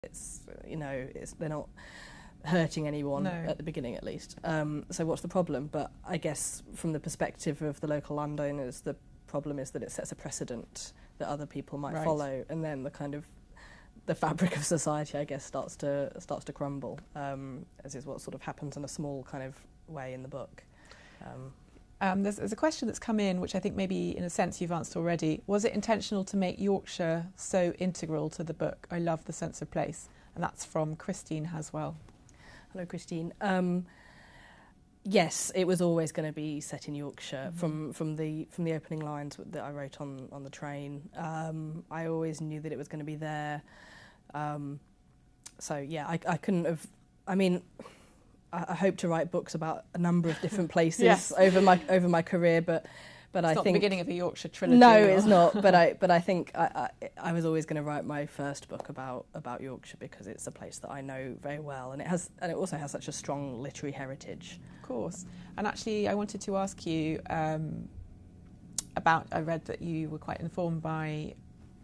they're not hurting anyone No. at the beginning, at least. So what's the problem? But I guess from the perspective of the local landowners, the problem is that it sets a precedent that other people might Right. follow, and then the fabric of society, I guess, starts to crumble, as is what sort of happens in a small kind of way in the book. There's a question that's come in, which I think maybe in a sense you've answered already. Was it intentional to make Yorkshire so integral to the book? I love the sense of place. And that's from Christine Haswell. Hello, Christine. Yes, it was always going to be set in Yorkshire. Mm-hmm. From the opening lines that I wrote on the train. I always knew that it was going to be there. So yeah, I couldn't have. I mean, I hope to write books about a number of different places Yes. over my career, but It's I not think the beginning of a Yorkshire trilogy. no, it's not. But I think I was always going to write my first book about Yorkshire because it's a place that I know very well, and it also has such a strong literary heritage. Of course. And actually, I wanted to ask you about. I read that you were quite informed by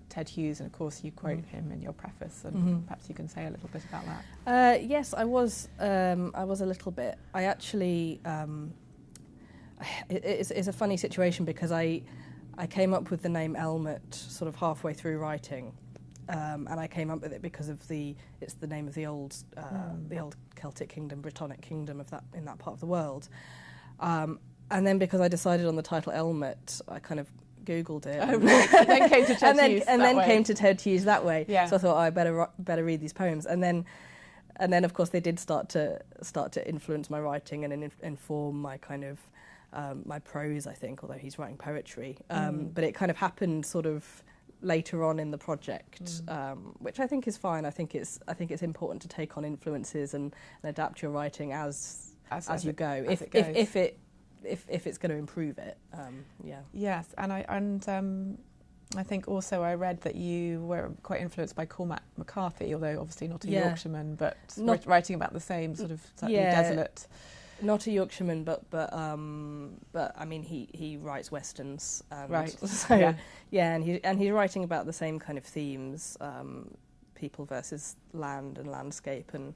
Ted Hughes, and of course, you quote him in your preface, and perhaps you can say a little bit about that. Yes, I was a little bit. I actually. It's a funny situation because I came up with the name Elmet sort of halfway through writing, and I came up with it because of it's the name of the old Celtic kingdom, Brittonic kingdom in that part of the world, and then because I decided on the title Elmet, I kind of Googled it, and then came to Ted Hughes came to Ted Hughes that way. Yeah. So I thought, I better read these poems, and then of course they did start to influence my writing and inform my kind of. My prose, I think, although he's writing poetry, but it kind of happened sort of later on in the project, which I think is fine. I think it's important to take on influences and adapt your writing as you go. If it's going to improve it, yeah. Yes, and I think also I read that you were quite influenced by Cormac McCarthy, although obviously not a Yorkshireman, but writing about the same sort of slightly desolate. Not a Yorkshireman, but I mean he writes westerns, and right? So and he's writing about the same kind of themes, people versus land and landscape, and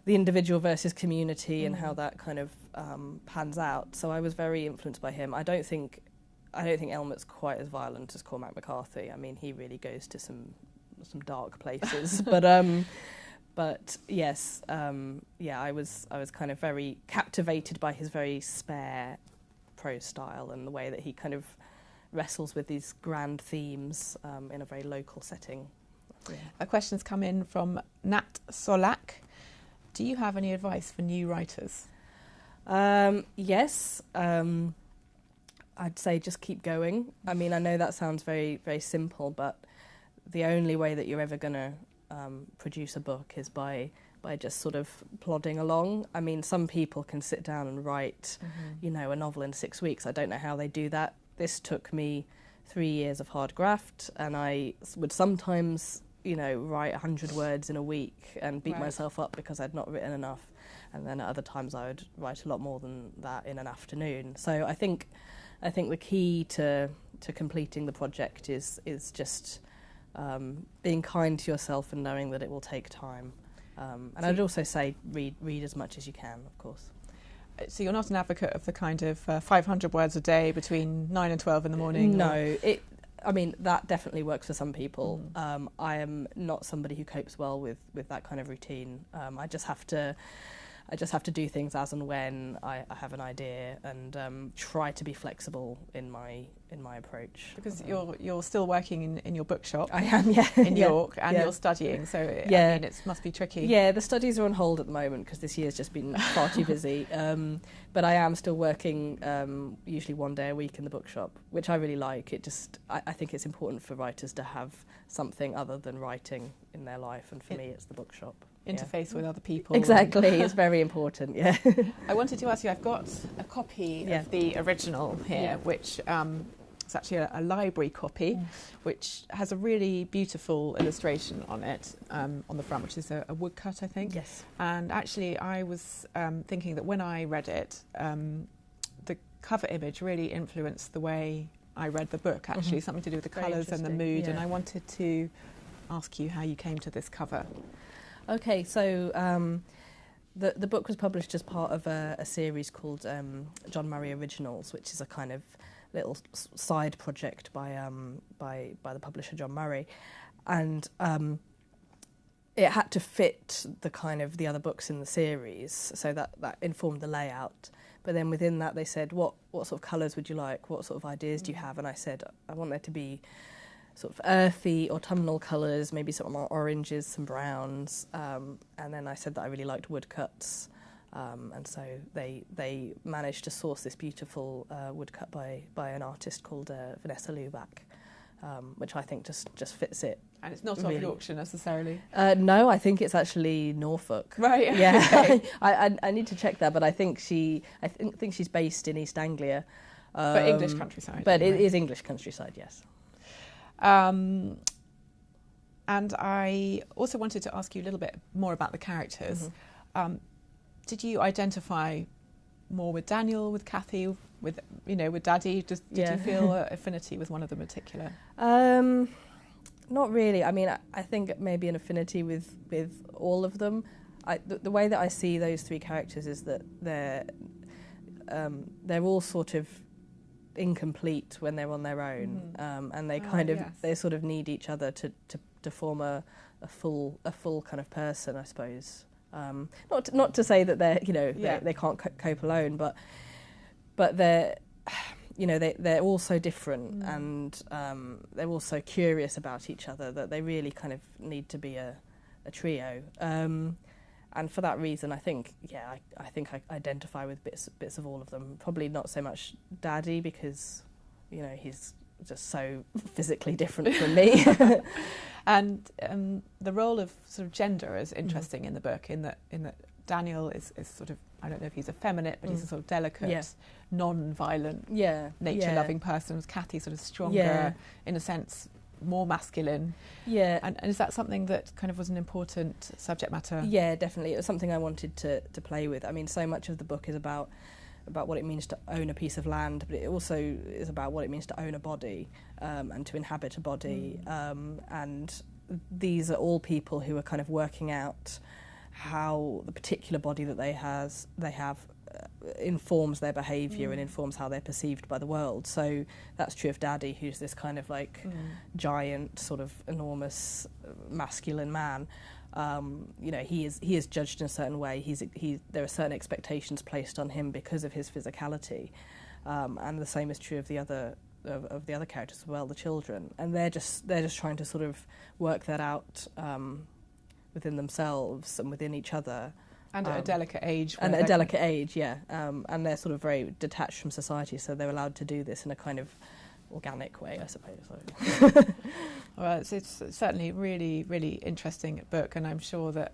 the individual versus community, and how that kind of pans out. So I was very influenced by him. I don't think Elmet's quite as violent as Cormac McCarthy. I mean, he really goes to some dark places, But yes, I was kind of very captivated by his very spare prose style and the way that he kind of wrestles with these grand themes in a very local setting. Yeah. A question's come in from Nat Solak. Do you have any advice for new writers? Yes, I'd say just keep going. I mean, I know that sounds very, very simple, but the only way that you're ever going to produce a book is by just sort of plodding along. I mean, some people can sit down and write, a novel in 6 weeks. I don't know how they do that. This took me 3 years of hard graft, and I would sometimes, write 100 words in a week and beat myself up because I'd not written enough. And then at other times I would write a lot more than that in an afternoon. So I think the key to completing the project is just being kind to yourself and knowing that it will take time. And I'd also say read as much as you can, of course. So you're not an advocate of the kind of 500 words a day between 9 and 12 in the morning? No, that definitely works for some people. I am not somebody who copes well with that kind of routine. I just have to do things as and when I have an idea, and try to be flexible in my approach. Because you're still working in your bookshop. I am, yeah. In York, and you're studying, so I mean, it must be tricky. Yeah, the studies are on hold at the moment because this year's just been far too busy. But I am still working usually 1 day a week in the bookshop, which I really like. I think it's important for writers to have something other than writing in their life, and for me it's the bookshop. Interface with other people. Exactly, it's very important, yeah. I wanted to ask you, I've got a copy of the original here, which is actually a library copy, which has a really beautiful illustration on it, on the front, which is a woodcut, I think. Yes. And actually, I was thinking that when I read it, the cover image really influenced the way I read the book, actually, something to do with the colours and the mood, and I wanted to ask you how you came to this cover. Okay, so the book was published as part of a series called John Murray Originals, which is a kind of little side project by the publisher John Murray, and it had to fit the kind of the other books in the series, so that informed the layout. But then within that, they said, what sort of colours would you like? What sort of ideas do you have? And I said, I want there to be sort of earthy, autumnal colours, maybe some oranges, some browns. And then I said that I really liked woodcuts. And so they managed to source this beautiful woodcut by an artist called Vanessa Luback, which I think just fits it. And it's not really off Yorkshire necessarily? No, I think it's actually Norfolk. Right. Yeah. Okay. I need to check that, but I think think she's based in East Anglia. But English countryside. But anyway. It is English countryside, yes. And I also wanted to ask you a little bit more about the characters. Mm-hmm. Did you identify more with Daniel, with Cathy, with Daddy? Did you feel an affinity with one of them in particular? Not really. I mean, I think maybe an affinity with all of them. The way that I see those three characters is that they're all sort of incomplete when they're on their own, and they they sort of need each other to form a full kind of person, I suppose. Not to say that they can't cope alone, but they're they're all so different, and they're all so curious about each other that they really kind of need to be a trio. And for that reason, I think I identify with bits of all of them. Probably not so much Daddy, because he's just so physically different from me. And the role of sort of gender is interesting in the book, in that Daniel is sort of, I don't know if he's effeminate, but he's a sort of delicate, non-violent, nature-loving person. With Cathy, sort of stronger, in a sense, more masculine. Yeah. And is that something that kind of was an important subject matter? Yeah, definitely. It was something I wanted to play with. I mean, so much of the book is about what it means to own a piece of land, but it also is about what it means to own a body, and to inhabit a body. And these are all people who are kind of working out how the particular body that they have informs their behaviour and informs how they're perceived by the world. So that's true of Daddy, who's this kind of like giant, sort of enormous masculine man. He is judged in a certain way. There are certain expectations placed on him because of his physicality, and the same is true of the other characters as well, the children. And they're just trying to sort of work that out within themselves and within each other. And at a delicate age. And at a delicate age, yeah. And they're sort of very detached from society, so they're allowed to do this in a kind of organic way, I suppose. Well, it's certainly a really, really interesting book, and I'm sure that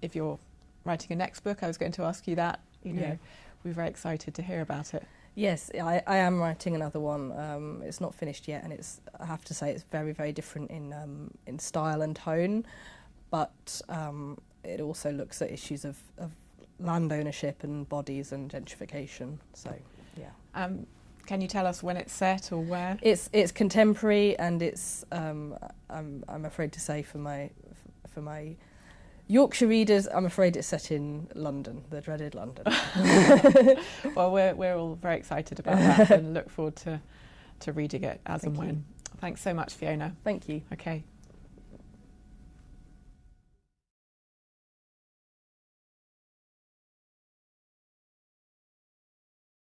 if you're writing a next book, I was going to ask you that. We're very excited to hear about it. Yes, I am writing another one. It's not finished yet, and I have to say it's very, very different in style and tone, but it also looks at issues of land ownership and bodies and gentrification. So, yeah. Can you tell us when it's set or where? It's contemporary, and it's I'm afraid to say for my Yorkshire readers, I'm afraid it's set in London, the dreaded London. Well, we're all very excited about that and look forward to reading it as and when. Thanks so much, Fiona. Thank you. Okay.